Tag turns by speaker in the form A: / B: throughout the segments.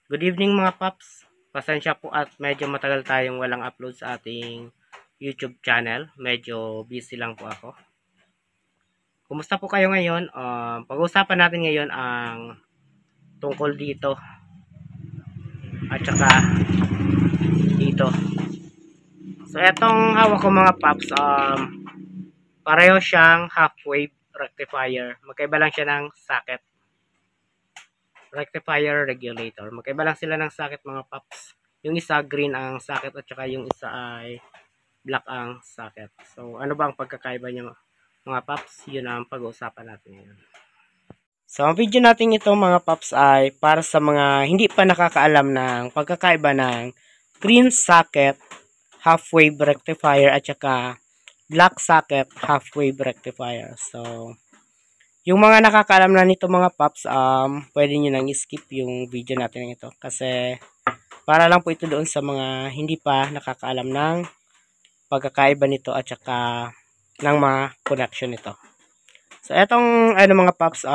A: Good evening mga paps. Pasensya po at medyo matagal tayong walang upload sa ating YouTube channel. Medyo busy lang po ako. Kumusta po kayo ngayon? Pag-uusapan natin ngayon ang tungkol dito at saka dito. So etong hawak ko mga paps, pareho siyang half wave rectifier. Magkaiba lang siya ng socket. Rectifier regulator. Magkaiba lang sila ng socket mga paps. Yung isa green ang socket at saka yung isa ay black ang socket. So ano ba ang pagkakaiba niya mga paps? Yun ang pag-uusapan natin ngayon. So ang video natin ito mga paps ay para sa mga hindi pa nakakaalam ng pagkakaiba ng green socket half wave rectifier at saka black socket half wave rectifier. So yung mga nakakaalam na nito mga paps, pwede nyo nang skip yung video natin ito. Kasi para lang po ito doon sa mga hindi pa nakakaalam ng pagkakaiba nito at saka ng mga connection nito. So etong mga paps,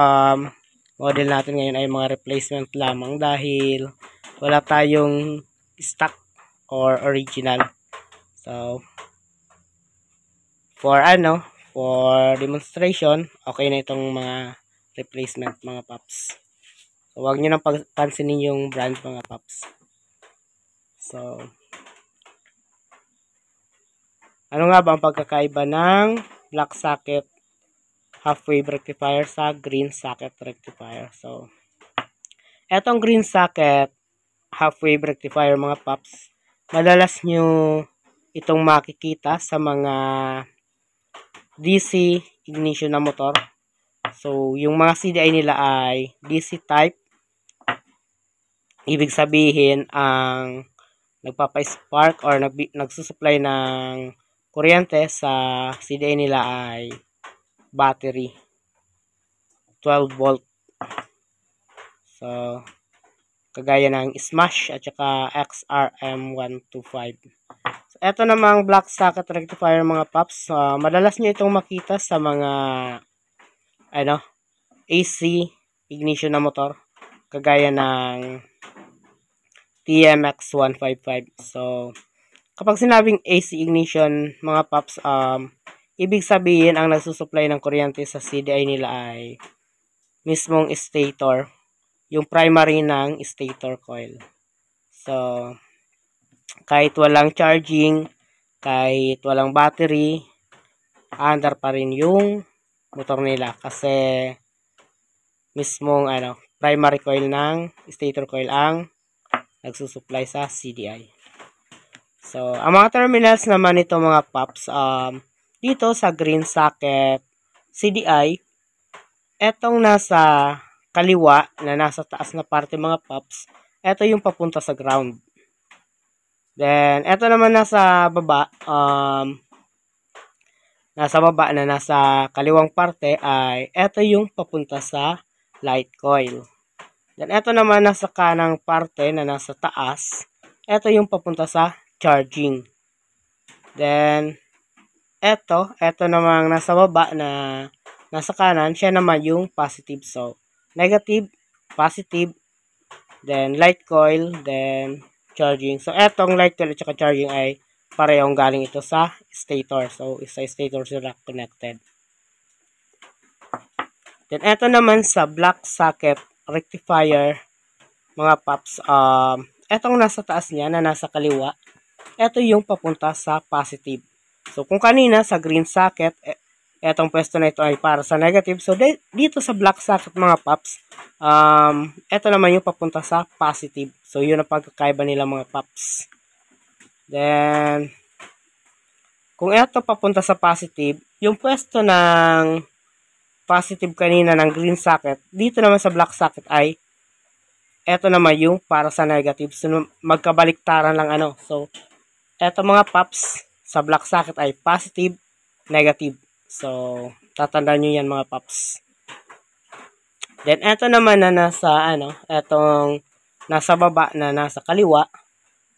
A: model natin ngayon ay mga replacement lamang dahil wala tayong stock or original. So for demonstration, okay na itong mga replacement mga paps. So wag niyo nang pansinin yung brand mga paps. So ano nga ba ang pagkakaiba ng black socket half wave rectifier sa green socket rectifier? So etong green socket half wave rectifier mga paps, madalas nyo itong makikita sa mga DC ignition na motor. So, yung mga CDI nila ay DC type. Ibig sabihin, ang nagpapa-spark or nagsusupply ng kuryente sa CDI nila ay battery. 12 volt. So, kagaya ng Smash at saka XRM125. Ito namang black socket rectifier mga paps, madalas nyo itong makita sa mga AC ignition na motor kagaya ng TMX 155. So kapag sinabing AC ignition mga paps, ibig sabihin ang nagsusupply ng kuryente sa CDI nila ay mismong stator, yung primary ng stator coil. So kahit walang charging, kahit walang battery, andar pa rin yung motor nila kasi mismong primary coil ng stator coil ang nagsusupply sa CDI. So ang mga terminals naman nito mga paps, dito sa green socket CDI, etong nasa kaliwa na nasa taas na parte mga paps, eto yung papunta sa ground. Then, eto naman nasa baba, na nasa kaliwang parte ay eto yung papunta sa light coil. Then, eto naman nasa kanang parte na nasa taas, eto yung papunta sa charging. Then, eto namang nasa baba na nasa kanan, siya naman yung positive. So, negative, positive, then light coil, then charging. So, etong light coil at saka charging ay parehong galing ito sa stator. So, sa stator sila connected. Then, eto naman sa black socket rectifier, mga paps, etong nasa taas niya na nasa kaliwa, eto yung papunta sa positive. So, kung kanina sa green socket, etong pwesto na ito ay para sa negative. So, dito sa black socket mga paps, eto naman yung papunta sa positive. So, yun ang pagkakaiba nila mga paps. Then, kung eto papunta sa positive, yung pwesto ng positive kanina ng green socket, dito naman sa black socket ay eto naman yung para sa negative. So, magkabaliktaran lang So, eto mga paps, sa black socket ay positive, negative. So, tatandaan nyo yan mga paps. Then, eto naman na nasa, etong nasa baba na nasa kaliwa,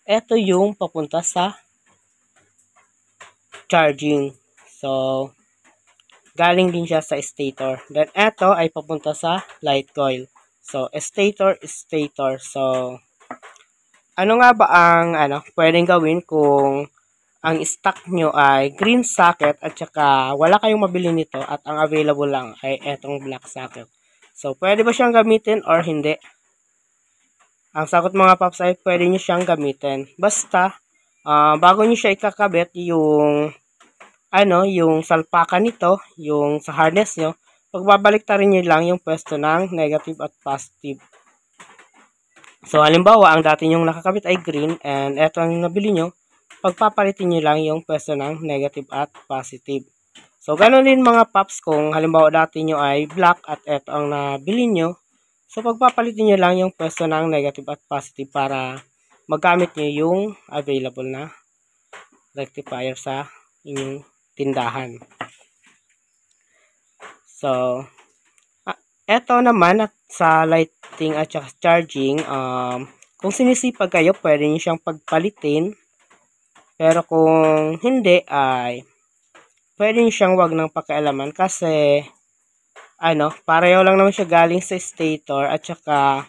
A: eto yung papunta sa charging. So, galing din siya sa stator. Then, eto ay papunta sa light coil. So, stator. So, ano nga ba ang pwedeng gawin kung ang stock nyo ay green socket at saka wala kayong mabili nito at ang available lang ay etong black socket. So, pwede ba siyang gamitin or hindi? Ang sagot mga paps ay pwede nyo siyang gamitin. Basta, bago nyo siya ikakabit, yung salpakan nito, yung sa harness nyo, pagbabalik-tarin nyo lang yung pwesto ng negative at positive. So, halimbawa, ang dati nyong nakakabit ay green and eto ang nabili nyo, pagpapalitin nyo lang yung pwesto ng negative at positive. So, ganun din mga paps kung halimbawa dati nyo ay black at eto ang nabili nyo. So, pagpapalitin nyo lang yung pwesto ng negative at positive para magamit nyo yung available na rectifier sa inyong tindahan. So, eto naman at sa lighting at saka charging, kung sinisipag kayo, pwede nyo siyang pagpalitin. Pero kung hindi, ay pwede nyo siyang wag ng pakialaman kasi pareho lang naman siya galing sa stator at saka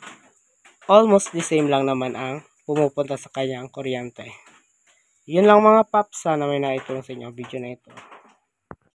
A: almost the same lang naman ang pumupunta sa kanyang kuryente. Yun lang mga paps, sana may naitulong sa inyo ang video na ito.